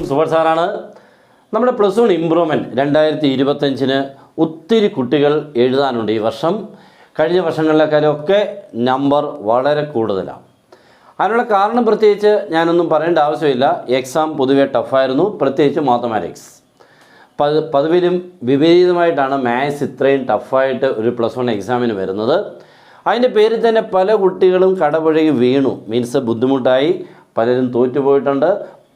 സുബർ സാറാണ്. നമ്മുടെ plus one improvement 2025 ഒത്തിരി കുട്ടികൾ എഴുതാനുണ്ട് ഈ വർഷം. കഴിഞ്ഞ വർഷങ്ങളിലേക്കാളൊക്കെ നമ്പർ വളരെ കൂടുതലാണ്. അതിനുള്ള കാരണം പ്രത്യേകിച്ച് ഞാനൊന്നും പറയേണ്ട ആവശ്യമില്ല. എക്സാം പൊതുവെ ടഫായിരുന്നു, പ്രത്യേകിച്ച് മാത്തമാറ്റിക്സ്. പതിവിലും വിപരീതമായിട്ടാണ് മാത്സ് ഇത്രയും ടഫായിട്ട് ഒരു പ്ലസ് വൺ എക്സാമിന് വരുന്നത്. അതിൻ്റെ പേരിൽ തന്നെ പല കുട്ടികളും കടപുഴകി വീണു. മീൻസ് ബുദ്ധിമുട്ടായി, പലരും തോറ്റുപോയിട്ടുണ്ട്,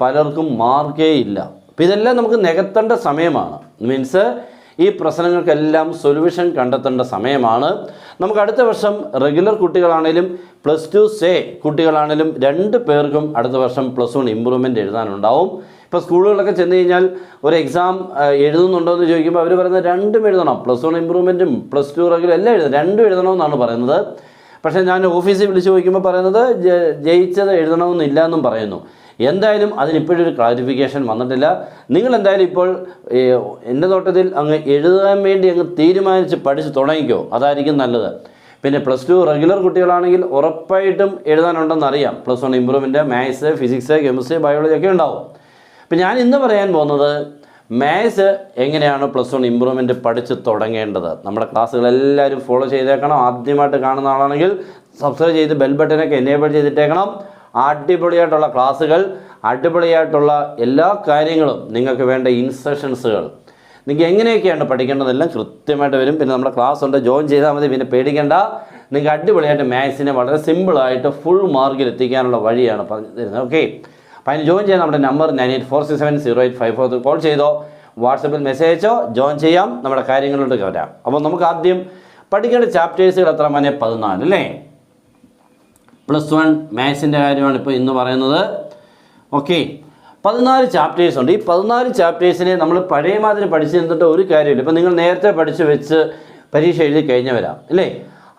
പലർക്കും മാർക്കേ ഇല്ല. അപ്പോൾ ഇതെല്ലാം നമുക്ക് നികത്തേണ്ട സമയമാണ്. മീൻസ് ഈ പ്രശ്നങ്ങൾക്കെല്ലാം സൊല്യൂഷൻ കണ്ടെത്തേണ്ട സമയമാണ്. നമുക്ക് അടുത്ത വർഷം റെഗുലർ കുട്ടികളാണേലും പ്ലസ് ടു സേ കുട്ടികളാണേലും 2 പേർക്കും അടുത്ത വർഷം പ്ലസ് വൺ ഇമ്പ്രൂവ്മെൻറ്റ് എഴുതാനുണ്ടാവും. ഇപ്പോൾ സ്കൂളുകളിലൊക്കെ ചെന്ന് കഴിഞ്ഞാൽ ഒരു എക്സാം എഴുതുന്നുണ്ടോ എന്ന് ചോദിക്കുമ്പോൾ അവർ പറയുന്നത് 2ഉം എഴുതണം. പ്ലസ് വൺ ഇമ്പ്രൂവ്മെൻറ്റും പ്ലസ് ടു റെഗുലർ എല്ലാം എഴുതണം, 2ഉം എഴുതണമെന്നാണ് പറയുന്നത്. പക്ഷേ ഞാൻ ഓഫീസിൽ വിളിച്ച് ചോദിക്കുമ്പോൾ പറയുന്നത് ജയിച്ചത് എഴുതണമെന്നില്ല എന്നും പറയുന്നു. എന്തായാലും അതിനിപ്പോഴൊരു ക്ലാരിഫിക്കേഷൻ വന്നിട്ടില്ല. നിങ്ങൾ എന്തായാലും ഇപ്പോൾ എൻ്റെ നോട്ടത്തിൽ അങ്ങ് എഴുതാൻ വേണ്ടി അങ്ങ് തീരുമാനിച്ച് പഠിച്ച് തുടങ്ങിക്കോ, അതായിരിക്കും നല്ലത്. പിന്നെ പ്ലസ് ടു റെഗുലർ കുട്ടികളാണെങ്കിൽ ഉറപ്പായിട്ടും എഴുതാനുണ്ടെന്നറിയാം. Plus one improvement maths, physics, chemistry, biology ഒക്കെ ഉണ്ടാവും. അപ്പം ഞാൻ ഇന്ന് പറയാൻ പോകുന്നത് മാത്സ് എങ്ങനെയാണ് പ്ലസ് വൺ ഇമ്പ്രൂവ്മെൻറ്റ് പഠിച്ച് തുടങ്ങേണ്ടത്. നമ്മുടെ ക്ലാസ്സുകളെല്ലാവരും ഫോളോ ചെയ്തേക്കണം. ആദ്യമായിട്ട് കാണുന്ന ആളാണെങ്കിൽ സബ്സ്ക്രൈബ് ചെയ്ത് ബെൽ ബട്ടനൊക്കെ എനേബിൾ ചെയ്തിട്ടേക്കണം. അടിപൊളിയായിട്ടുള്ള ക്ലാസ്സുകൾ, അടിപൊളിയായിട്ടുള്ള എല്ലാ കാര്യങ്ങളും, നിങ്ങൾക്ക് വേണ്ട ഇൻസ്ട്രക്ഷൻസുകൾ, നിങ്ങൾക്ക് എങ്ങനെയൊക്കെയാണ് പഠിക്കേണ്ടതെല്ലാം കൃത്യമായിട്ട് വരും. പിന്നെ നമ്മുടെ ക്ലാസ് ഉണ്ട്, ജോയിൻ ചെയ്താൽ മതി. പിന്നെ പേടിക്കേണ്ട, നിങ്ങൾക്ക് അടിപൊളിയായിട്ട് മാത്സിനെ വളരെ സിമ്പിളായിട്ട് ഫുൾ മാർക്കിൽ എത്തിക്കാനുള്ള വഴിയാണ് പറഞ്ഞു തരുന്നത്. ഓക്കെ, അപ്പോൾ അതിന് ജോയിൻ ചെയ്യാൻ നമ്മുടെ നമ്പർ 9846708543 കോൾ ചെയ്തോ, വാട്സപ്പിൽ മെസ്സേജ് അയച്ചോ, ജോയിൻ ചെയ്യാം. നമ്മുടെ കാര്യങ്ങളിലോട്ട് വരാം. അപ്പോൾ നമുക്ക് ആദ്യം പഠിക്കേണ്ട ചാപ്റ്റേഴ്സുകൾ എത്ര മനെ 14 അല്ലേ? പ്ലസ് വൺ മാത്സിൻ്റെ കാര്യമാണ് ഇപ്പോൾ ഇന്ന് പറയുന്നത്. ഓക്കെ, 14 ചാപ്റ്റേഴ്സ് ഉണ്ട്. ഈ 14 ചാപ്റ്റേഴ്സിനെ നമ്മൾ പഴയ മാതിരി പഠിച്ചു തന്നിട്ട് ഒരു കാര്യമില്ല. ഇപ്പം നിങ്ങൾ നേരത്തെ പഠിച്ച് വെച്ച് പരീക്ഷ എഴുതി കഴിഞ്ഞവരാ അല്ലേ?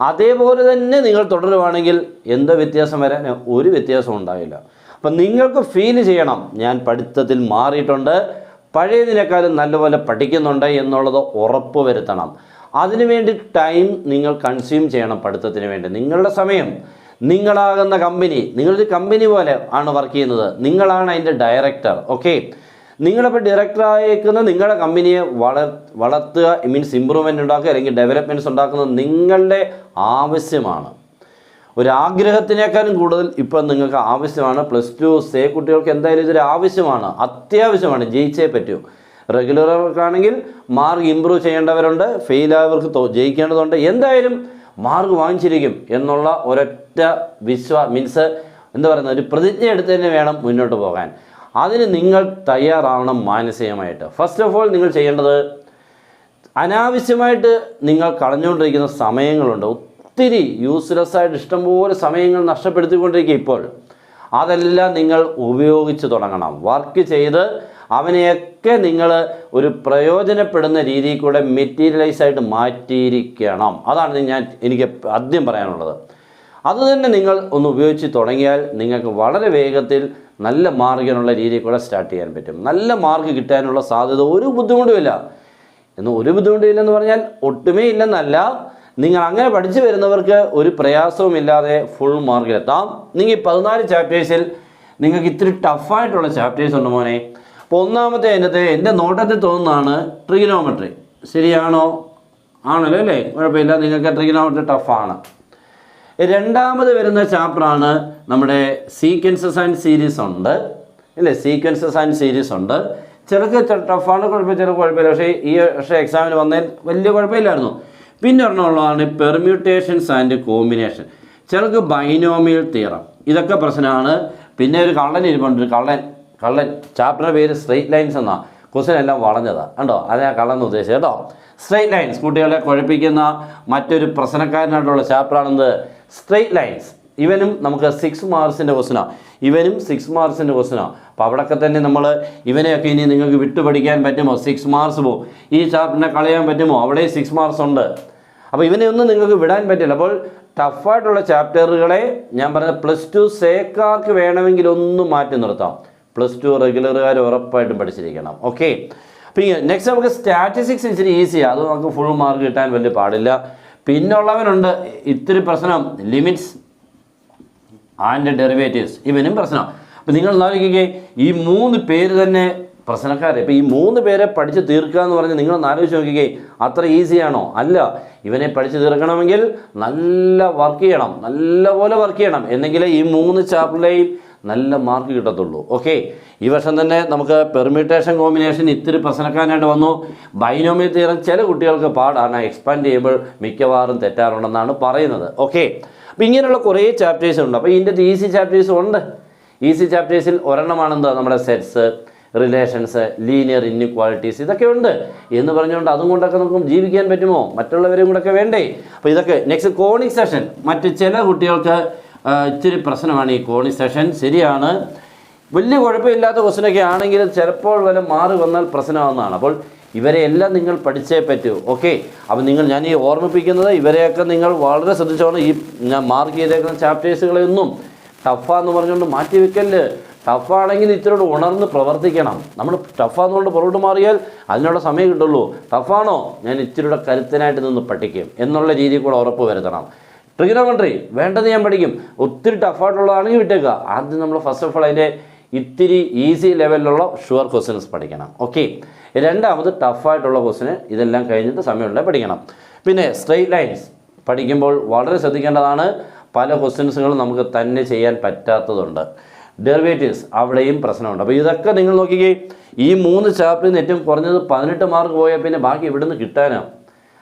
അതേപോലെ തന്നെ നിങ്ങൾ തുടരുവാണെങ്കിൽ എന്താ വ്യത്യാസം വരാൻ? ഒരു വ്യത്യാസം ഉണ്ടാവില്ല. അപ്പം നിങ്ങൾക്ക് ഫീൽ ചെയ്യണം, ഞാൻ പഠിത്തത്തിൽ മാറിയിട്ടുണ്ട്, പഴയതിനേക്കാളും നല്ലപോലെ പഠിക്കുന്നുണ്ട് എന്നുള്ളത് ഉറപ്പ് വരുത്തണം. അതിനുവേണ്ടി ടൈം നിങ്ങൾ കൺസ്യൂം ചെയ്യണം. പഠിത്തത്തിന് വേണ്ടി നിങ്ങളുടെ സമയം, നിങ്ങളാകുന്ന കമ്പനി, നിങ്ങളൊരു കമ്പനി പോലെ ആണ് വർക്ക് ചെയ്യുന്നത്. നിങ്ങളാണ് അതിൻ്റെ ഡയറക്ടർ. ഓക്കെ, നിങ്ങളിപ്പോൾ ഡയറക്ടറായേക്കുന്ന നിങ്ങളുടെ കമ്പനിയെ വളർത്തുക, മീൻസ് ഇമ്പ്രൂവ്മെൻ്റ് ഉണ്ടാക്കുക അല്ലെങ്കിൽ ഡെവലപ്മെൻറ്റ്സ് ഉണ്ടാക്കുന്നത് നിങ്ങളുടെ ആവശ്യമാണ്. ഒരാഗ്രഹത്തിനേക്കാളും കൂടുതൽ ഇപ്പം നിങ്ങൾക്ക് ആവശ്യമാണ്. പ്ലസ് ടു സേ കുട്ടികൾക്ക് എന്തായാലും ഇതൊരു ആവശ്യമാണ്, അത്യാവശ്യമാണ്. ജയിച്ചേ പറ്റൂ. റെഗുലർക്കാണെങ്കിൽ മാർക്ക് ഇമ്പ്രൂവ് ചെയ്യേണ്ടവരുണ്ട്, ഫെയിലായവർക്ക് ജയിക്കേണ്ടതുണ്ട്. എന്തായാലും മാർക്ക് വാങ്ങിച്ചിരിക്കും എന്നുള്ള ഒരൊറ്റ മീൻസ് എന്താ പറയുന്നത്, ഒരു പ്രതിജ്ഞ എടുത്ത് തന്നെ വേണം മുന്നോട്ട് പോകാൻ. അതിന് നിങ്ങൾ തയ്യാറാവണം മാനസികമായിട്ട്. ഫസ്റ്റ് ഓഫ് ഓൾ നിങ്ങൾ ചെയ്യേണ്ടത്, അനാവശ്യമായിട്ട് നിങ്ങൾ കളഞ്ഞുകൊണ്ടിരിക്കുന്ന സമയങ്ങളുണ്ട്. ഒത്തിരി യൂസ്ലെസ് ആയിട്ട് ഇഷ്ടംപോലെ സമയങ്ങൾ നഷ്ടപ്പെടുത്തിക്കൊണ്ടിരിക്കുക ഇപ്പോൾ. അതെല്ലാം നിങ്ങൾ ഉപയോഗിച്ച് തുടങ്ങണം. വർക്ക് ചെയ്ത് അവനെയൊക്കെ നിങ്ങൾ ഒരു പ്രയോജനപ്പെടുന്ന രീതിയിൽ കൂടെ മെറ്റീരിയലൈസായിട്ട് മാറ്റിയിരിക്കണം. അതാണ് എനിക്ക് ആദ്യം പറയാനുള്ളത്. അതുതന്നെ നിങ്ങൾ ഒന്ന് ഉപയോഗിച്ച് തുടങ്ങിയാൽ നിങ്ങൾക്ക് വളരെ വേഗത്തിൽ നല്ല മാർക്കിനുള്ള രീതിയിൽ കൂടെ സ്റ്റാർട്ട് ചെയ്യാൻ പറ്റും. നല്ല മാർക്ക് കിട്ടാനുള്ള സാധ്യത ഒരു ബുദ്ധിമുട്ടുമില്ല. ഒരു ബുദ്ധിമുട്ടില്ലെന്ന് പറഞ്ഞാൽ ഒട്ടുമേ ഇല്ലെന്നല്ല. നിങ്ങൾ അങ്ങനെ പഠിച്ചു വരുന്നവർക്ക് ഒരു പ്രയാസവുമില്ലാതെ ഫുൾ മാർക്കിലെത്താം. നിങ്ങൾ 14 ചാപ്റ്റേഴ്സിൽ നിങ്ങൾക്ക് ഇത്തിരി ടഫായിട്ടുള്ള ചാപ്റ്റേഴ്സ് ഉണ്ട് മോനെ. അപ്പോൾ ഒന്നാമത്തെ എൻ്റെ നോട്ടത്തിൽ തോന്നുന്നതാണ് ട്രിഗണോമെട്രി. ശരിയാണോ? ആണല്ലോ അല്ലേ? കുഴപ്പമില്ല, നിങ്ങൾക്ക് ട്രിഗണോമെട്രി ടഫാണ്. രണ്ടാമത് വരുന്ന ചാപ്റ്ററാണ് നമ്മുടെ സീക്വൻസസ് ആൻഡ് സീരീസ് ഉണ്ട് അല്ലേ? സീക്വൻസസ് ആൻഡ് സീരീസ് ഉണ്ട്. ചിലക്ക് ടഫാണ്, കുഴപ്പമില്ല, ചില കുഴപ്പമില്ല. പക്ഷേ എക്സാമിന് വന്നതിൽ വലിയ കുഴപ്പമില്ലായിരുന്നു. പിന്നെ ഒരെണ്ണമുള്ളതാണ് പെർമ്യൂട്ടേഷൻസ് ആൻഡ് കോമ്പിനേഷൻ. ചിലർക്ക് ബൈനോമിയൽ തിയറം, ഇതൊക്കെ പ്രശ്നമാണ്. പിന്നെ ഒരു കള്ളൻ ഇരിപ്പുണ്ട്, കള്ളൻ ചാപ്റ്ററിൻ്റെ പേര് സ്ട്രെയിറ്റ് ലൈൻസ് എന്നാണ്. ക്വസ്റ്റ്യൻ എല്ലാം വളഞ്ഞതാണ് കണ്ടോ, അത് ഞാൻ കള്ളൻ ഉദ്ദേശിച്ചത് കേട്ടോ. സ്ട്രെയിറ്റ് ലൈൻസ് കുട്ടികളെ കുഴപ്പിക്കുന്ന മറ്റൊരു പ്രശ്നക്കാരനായിട്ടുള്ള ചാപ്റ്ററാണെന്ത് സ്ട്രെയിറ്റ് ലൈൻസ്. ഇവനും നമുക്ക് 6 മാർക്സിൻ്റെ ക്വസ്റ്റ്യനാണ്. ഇവനും 6 മാർക്സിൻ്റെ ക്വസ്റ്റ്യനാണ്. അപ്പോൾ അവിടെയൊക്കെ തന്നെ നമ്മൾ ഇവനെയൊക്കെ ഇനി നിങ്ങൾക്ക് വിട്ടുപഠിക്കാൻ പറ്റുമോ? 6 മാർക്സ് പോകും. ഈ ചാപ്റ്ററിനെ കളയാൻ പറ്റുമോ? അവിടെ 6 മാർക്സ് ഉണ്ട്. അപ്പോൾ ഇവനെ ഒന്നും നിങ്ങൾക്ക് വിടാൻ പറ്റില്ല. അപ്പോൾ ടഫായിട്ടുള്ള ചാപ്റ്ററുകളെ ഞാൻ പറഞ്ഞ പ്ലസ് ടു സേക്കാർക്ക് വേണമെങ്കിൽ ഒന്ന് മാറ്റി നിർത്താം. പ്ലസ് ടു റെഗുലറുകാർ ഉറപ്പായിട്ടും പഠിച്ചിരിക്കണം. ഓക്കെ, അപ്പോൾ നെക്സ്റ്റ് നമുക്ക് സ്റ്റാറ്റിസ്റ്റിക്സ് ഇച്ചിരി ഈസിയാണ്. അത് നമുക്ക് ഫുൾ മാർക്ക് കിട്ടാൻ വലിയ പാടില്ല. പിന്നുള്ളവനുണ്ട് ഇത്തിരി പ്രശ്നം, ലിമിറ്റ്സ് ആൻഡ് ഡെറിവേറ്റീവ്സ്. ഇവനും പ്രശ്നം. അപ്പോൾ നിങ്ങൾ ആലോചിക്കുകയെ ഈ 3 പേര് തന്നെ പ്രശ്നക്കാരെ. ഇപ്പോൾ ഈ 3 പേരെ പഠിച്ച് തീർക്കുക എന്ന് പറഞ്ഞാൽ നിങ്ങളൊന്ന് ആലോചിച്ച് നോക്കിക്കേ, അത്ര ഈസിയാണോ? അല്ല. ഇവനെ പഠിച്ച് തീർക്കണമെങ്കിൽ നല്ല വർക്ക് ചെയ്യണം, നല്ലപോലെ വർക്ക് ചെയ്യണം, എന്നെങ്കിലേ ഈ 3 ചാപ്റ്ററിലെയും നല്ല മാർക്ക് കിട്ടത്തുള്ളൂ. ഓക്കെ, ഈ വർഷം തന്നെ നമുക്ക് പെർമ്യൂട്ടേഷൻ കോമ്പിനേഷൻ ഇത്തിരി പ്രശ്നക്കാരായിട്ട് വന്നു. ബൈനോമിയൽ തിയറം ചില കുട്ടികൾക്ക് പാടാണ്, എക്സ്പാൻഡ് ചെയ്യുമ്പോൾ മിക്കവാറും തെറ്റാറുണ്ടെന്നാണ് പറയുന്നത്. ഓക്കെ, അപ്പോൾ ഇങ്ങനെയുള്ള കുറേ ചാപ്റ്റേഴ്സ് ഉണ്ട്. അപ്പോൾ ഇതിൻ്റെ ഈസി ചാപ്റ്റേഴ്സും ഉണ്ട്. ഈസി ചാപ്റ്റേഴ്സിൽ ഒരെണ്ണമാണെന്ത്, നമ്മുടെ സെറ്റ്സ്, റിലേഷൻസ്, ലീനിയർ ഇൻഇക്വാളിറ്റീസ്, ഇതൊക്കെ ഉണ്ട് എന്ന് പറഞ്ഞുകൊണ്ട് അതും കൊണ്ടൊക്കെ നമുക്ക് ജീവിക്കാൻ പറ്റുമോ? മറ്റുള്ളവരെയും കൂടെയൊക്കെ വേണ്ടേ? അപ്പോൾ ഇതൊക്കെ നെക്സ്റ്റ് കോണിക് സെഷൻ. മറ്റ് ചില കുട്ടികൾക്ക് ഇച്ചിരി പ്രശ്നമാണ് ഈ കോണിക് സെഷൻ. ശരിയാണ്, വലിയ കുഴപ്പമില്ലാത്ത ക്വസ്റ്റ്യനൊക്കെ ആണെങ്കിൽ ചിലപ്പോൾ വല്ല മാറി വന്നാൽ പ്രശ്നമാകുന്നതാണ്. അപ്പോൾ ഇവരെ എല്ലാം നിങ്ങൾ പഠിച്ചേ പറ്റൂ. ഓക്കെ, അപ്പോൾ ഞാൻ ഈ ഓർമ്മിപ്പിക്കുന്നത് ഇവരെയൊക്കെ നിങ്ങൾ വളരെ ശ്രദ്ധിച്ചോണം. ഈ ഞാൻ മാർക്ക് ചെയ്തേക്കുന്ന ചാപ്റ്റേഴ്സുകളെയൊന്നും ടഫാന്ന് പറഞ്ഞുകൊണ്ട് മാറ്റി വെക്കല്ല്. ടഫാണെങ്കിൽ ഇത്തിരി ഉണർന്ന് പ്രവർത്തിക്കണം. നമ്മൾ ടഫാന്നുകൊണ്ട് പുറകോട്ട് മാറിയാൽ അതിനുള്ള സമയം കിട്ടുള്ളൂ. ടഫാണോ, ഞാൻ ഇച്ചിരിയുടെ കരുത്തനായിട്ട് നിന്ന് പഠിക്കും എന്നുള്ള രീതിയിൽ കൂടെ ഉറപ്പ് വരുത്തണം. ട്രിഗണോമെട്രി വേണ്ടത് ഞാൻ പഠിക്കും, ഒത്തിരി ടഫായിട്ടുള്ളതാണെങ്കിൽ വിട്ടേക്കുക. ആദ്യം നമ്മൾ ഫസ്റ്റ് ഓഫ് ഓൾ അതിൻ്റെ ഇത്തിരി ഈസി ലെവലിലുള്ള ഷുവർ ക്വസ്റ്റ്യൻസ് പഠിക്കണം. ഓക്കെ, രണ്ടാമത് ടഫായിട്ടുള്ള ക്വസ്റ്റ്യന് ഇതെല്ലാം കഴിഞ്ഞിട്ട് സമയമുണ്ടെങ്കിൽ പഠിക്കണം. പിന്നെ സ്ട്രെയിറ്റ് ലൈൻസ് പഠിക്കുമ്പോൾ വളരെ ശ്രദ്ധിക്കേണ്ടതാണ്. പല ക്വസ്റ്റ്യൻസുകളും നമുക്ക് തന്നെ ചെയ്യാൻ പറ്റാത്തതുണ്ട്. ഡെറിവേറ്റീവ്സ് അവിടെയും പ്രശ്നമുണ്ട്. അപ്പോൾ ഇതൊക്കെ നിങ്ങൾ നോക്കിക്കേ, ഈ 3 ചാപ്റ്ററിൽ നിന്ന് ഏറ്റവും കുറഞ്ഞത് 18 മാർക്ക് പോയാൽ പിന്നെ ബാക്കി ഇവിടുന്ന് കിട്ടാനാണ്.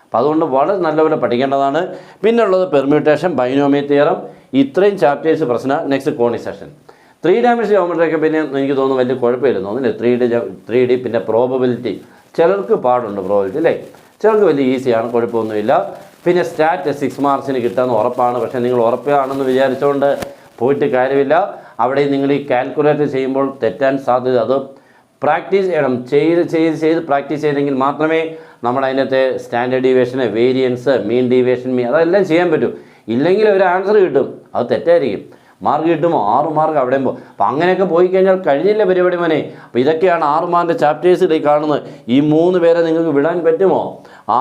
അപ്പോൾ അതുകൊണ്ട് വളരെ നല്ലപോലെ പഠിക്കേണ്ടതാണ്. പിന്നെ ഉള്ളത് പെർമ്യൂട്ടേഷൻ, ബൈനോമിയൽ തിയറം, ഇത്രയും ചാപ്റ്റേഴ്സ് പ്രശ്നം. Next conic session. 3 ഡയമെൻഷൻ ജോമെട്രിയൊക്കെ പിന്നെ എനിക്ക് തോന്നുന്നു വലിയ കുഴപ്പമില്ലെന്ന് തോന്നുന്നില്ലേ. 3D പിന്നെ പ്രോബബിലിറ്റി ചിലർക്ക് പാടുണ്ട്, പ്രോബബിലിറ്റി അല്ലേ, ചിലർക്ക് വലിയ ഈസിയാണ്, കുഴപ്പമൊന്നുമില്ല. പിന്നെ സ്റ്റാറ്റ് 6 മാർക്സിന് കിട്ടാമെന്ന് ഉറപ്പാണ്. പക്ഷേ നിങ്ങൾ ഉറപ്പാണെന്ന് വിചാരിച്ചുകൊണ്ട് പോയിട്ട് കാര്യമില്ല. അവിടെ നിങ്ങൾ ഈ കാൽക്കുലേറ്റ് ചെയ്യുമ്പോൾ തെറ്റാൻ സാധ്യത. അത് പ്രാക്ടീസ് ചെയ്യണം, ചെയ്ത് പ്രാക്ടീസ് ചെയ്തെങ്കിൽ മാത്രമേ നമ്മുടെ അതിനകത്തെ സ്റ്റാൻഡേർഡ് ഡീവിയേഷന്, വേരിയൻസ്, മീൻ ഡീവിയേഷൻ, അതെല്ലാം ചെയ്യാൻ പറ്റും. ഇല്ലെങ്കിൽ ഒരു ആൻസർ കിട്ടും, അത് തെറ്റായിരിക്കും. മാർക്ക് കിട്ടുമോ? 6 മാർക്ക് അവിടെയും പോകും. അപ്പോൾ അങ്ങനെയൊക്കെ പോയി കഴിഞ്ഞാൽ കഴിഞ്ഞില്ല പരിപാടി മോനെ. അപ്പോൾ ഇതൊക്കെയാണ് 6 മാർക്കിൻ്റെ ചാപ്റ്റേഴ്സിൽ കാണുന്നത്. ഈ 3 പേരെ നിങ്ങൾക്ക് വിടാൻ പറ്റുമോ?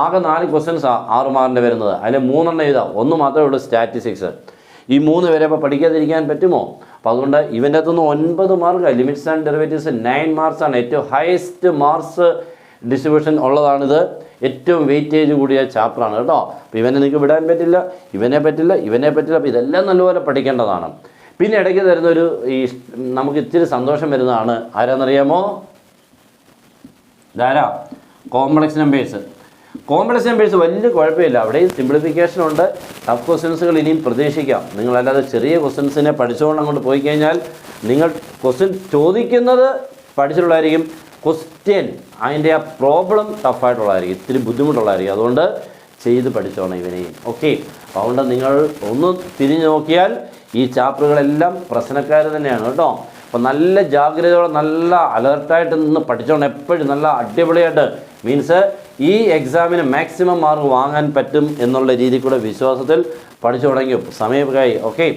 ആകെ 4 ക്വസ്റ്റ്യൻസാണ് 6 മാർക്കിൻ്റെ വരുന്നത്. അതിൽ 3 എണ്ണം എഴുതാം, 1 മാത്രമേ ഉള്ളൂ സ്റ്റാറ്റിസ്റ്റിക്സ്. ഈ 3 പേരെ അപ്പോൾ പഠിക്കാതിരിക്കാൻ പറ്റുമോ? അപ്പോൾ അതുകൊണ്ട് ഇവൻ്റെ അകത്തുനിന്ന് 9 മാർക്ക്, ലിമിറ്റ്സ് ആൻഡ് ഡെറിവേറ്റീവ്സ് 9 മാർക്സാണ്. ഏറ്റവും ഹയസ്റ്റ് മാർക്സ് ഡിസ്ട്രിബ്യൂഷൻ ഉള്ളതാണിത്. ഏറ്റവും വെയിറ്റേജ് കൂടിയ ചാപ്റ്ററാണ് കേട്ടോ. അപ്പോൾ ഇവനെ നിങ്ങൾക്ക് വിടാൻ പറ്റില്ല, ഇവനെ പറ്റില്ല. അപ്പോൾ ഇതെല്ലാം നല്ലപോലെ പഠിക്കേണ്ടതാണ്. പിന്നെ ഇടയ്ക്ക് തരുന്നൊരു നമുക്ക് ഇത്തിരി സന്തോഷം വരുന്നതാണ് ആരാന്നറിയാമോ? ഇതാരാ? Complex numbers. കോംപ്ലക്സ് നമ്പേഴ്സ് വലിയ കുഴപ്പമില്ല, അവിടെ സിംപ്ലിഫിക്കേഷൻ ഉണ്ട്. ടഫ് ക്വസ്റ്റ്യൻസുകൾ ഇനിയും പ്രതീക്ഷിക്കാം. നിങ്ങളല്ലാതെ ചെറിയ ക്വസ്റ്റ്യൻസിനെ പഠിച്ചുകൊണ്ട് അങ്ങോട്ട് പോയി കഴിഞ്ഞാൽ നിങ്ങൾ ക്വസ്റ്റ്യൻ ചോദിക്കുന്നത് പഠിച്ചിട്ടുള്ളതായിരിക്കും, ക്വസ്റ്റ്യൻ അതിൻ്റെ ആ പ്രോബ്ലം ടഫായിട്ടുള്ളതായിരിക്കും, ഇത്തിരി ബുദ്ധിമുട്ടുള്ളതായിരിക്കും. അതുകൊണ്ട് ചെയ്ത് പഠിച്ചോണം ഇവനെയും. ഓക്കെ, അതുകൊണ്ട് നിങ്ങൾ ഒന്ന് തിരിഞ്ഞു നോക്കിയാൽ ഈ ചാപ്റ്ററുകളെല്ലാം പ്രശ്നക്കാർ തന്നെയാണ് കേട്ടോ. അപ്പോൾ നല്ല ജാഗ്രതയോടെ നല്ല അലർട്ടായിട്ട് നിന്ന് പഠിച്ചോണം എപ്പോഴും. നല്ല അടിപൊളിയായിട്ട് മീൻസ് ഈ എക്സാമിന് മാക്സിമം മാർക്ക് വാങ്ങാൻ പറ്റും എന്നുള്ള രീതിയിൽ കൂടെ വിശ്വാസത്തിൽ പഠിച്ചു തുടങ്ങി സമയമായി. ഓക്കെ,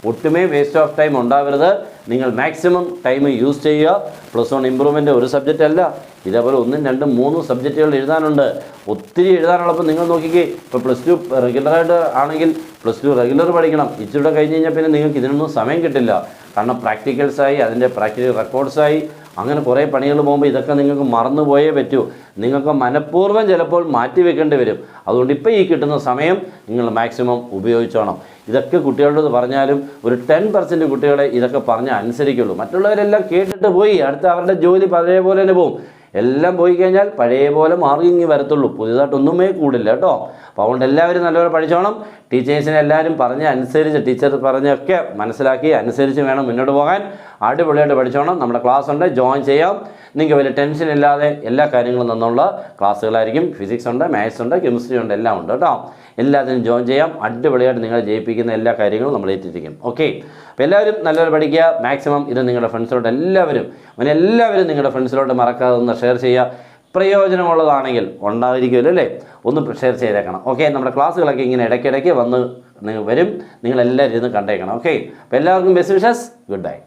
ഒട്ടുമേ വേസ്റ്റ് ഓഫ് ടൈം ഉണ്ടാവരുത്. നിങ്ങൾ മാക്സിമം ടൈം യൂസ് ചെയ്യുക. +1 ഇമ്പ്രൂവ്മെൻറ്റ് ഒരു സബ്ജക്റ്റ് അല്ല, ഇതേപോലെ 1, 2, 3 സബ്ജക്റ്റുകൾ എഴുതാനുണ്ട്. ഒത്തിരി എഴുതാനുള്ളപ്പോൾ നിങ്ങൾ നോക്കിക്കേ. ഇപ്പോൾ +2 റെഗുലറായിട്ട് ആണെങ്കിൽ +2 റെഗുലർ പഠിക്കണം. ഇച്ചിരി കഴിഞ്ഞ് കഴിഞ്ഞാൽ പിന്നെ നിങ്ങൾക്ക് ഇതിനൊന്നും സമയം കിട്ടില്ല. കാരണം പ്രാക്ടിക്കൽസായി, അതിൻ്റെ പ്രാക്ടിക്കൽ റെക്കോർഡ്സായി, അങ്ങനെ കുറേ പണികൾ പോകുമ്പോൾ ഇതൊക്കെ നിങ്ങൾക്ക് മറന്നു പോയേ പറ്റൂ. നിങ്ങൾക്ക് മനഃപൂർവ്വം ചിലപ്പോൾ മാറ്റി വെക്കേണ്ടി വരും. അതുകൊണ്ട് ഇപ്പോൾ ഈ കിട്ടുന്ന സമയം നിങ്ങൾ മാക്സിമം ഉപയോഗിച്ചോണം. ഇതൊക്കെ കുട്ടികളോട് പറഞ്ഞാലും ഒരു 10% കുട്ടികളെ ഇതൊക്കെ പറഞ്ഞാൽ അനുസരിക്കുള്ളൂ. മറ്റുള്ളവരെല്ലാം കേട്ടിട്ട് പോയി അടുത്ത അവരുടെ ജോലി പഴയ പോലെ തന്നെ പോകും. എല്ലാം പോയി കഴിഞ്ഞാൽ പഴയ പോലെ മാറിങ്ങി വരത്തുള്ളൂ, പുതിയതായിട്ടൊന്നുമേ കൂടില്ല കേട്ടോ. അപ്പോൾ അതുകൊണ്ട് എല്ലാവരും നല്ലപോലെ പഠിച്ചോണം. ടീച്ചേഴ്സിനെ എല്ലാവരും പറഞ്ഞ് അനുസരിച്ച്, ടീച്ചർ പറഞ്ഞൊക്കെ മനസ്സിലാക്കി അനുസരിച്ച് വേണം മുന്നോട്ട് പോകാൻ. അടിപൊളിയായിട്ട് പഠിച്ചോണം. നമ്മുടെ ക്ലാസ് ഉണ്ട്, ജോയിൻ ചെയ്യാം. നിങ്ങൾക്ക് വലിയ ടെൻഷൻ ഇല്ലാതെ എല്ലാ കാര്യങ്ങളും നന്നുള്ള ക്ലാസ്സുകളായിരിക്കും. ഫിസിക്സ് ഉണ്ട്, മാത്സ് ഉണ്ട്, കെമിസ്ട്രി ഉണ്ട്, എല്ലാം ഉണ്ട് കേട്ടോ. എല്ലാത്തിനും ജോയിൻ ചെയ്യാം. അടിപൊളിയായിട്ട് നിങ്ങളെ ജയിപ്പിക്കുന്ന എല്ലാ കാര്യങ്ങളും നമ്മൾ ഏറ്റിരിക്കും. ഓക്കെ, അപ്പോൾ എല്ലാവരും നല്ലപോലെ പഠിക്കുക. മാക്സിമം ഇത് നിങ്ങളുടെ ഫ്രണ്ട്സിലോട്ട് എല്ലാവരും നിങ്ങളുടെ ഫ്രണ്ട്സിലോട്ട് മറക്കാതെ ഒന്ന് ഷെയർ ചെയ്യുക. പ്രയോജനമുള്ളതാണെങ്കിൽ ഉണ്ടായിരിക്കുമല്ലോ അല്ലേ, ഒന്ന് ഷെയർ ചെയ്തേക്കണം. ഓക്കെ, നമ്മുടെ ക്ലാസ്സുകളൊക്കെ ഇങ്ങനെ ഇടയ്ക്കിടയ്ക്ക് വന്ന് വരും. നിങ്ങളെല്ലാവരും ഇരുന്ന് കണ്ടേക്കണം. ഓക്കെ, അപ്പോൾ എല്ലാവർക്കും ബെസ്റ്റ് വിഷസ്. Good bye.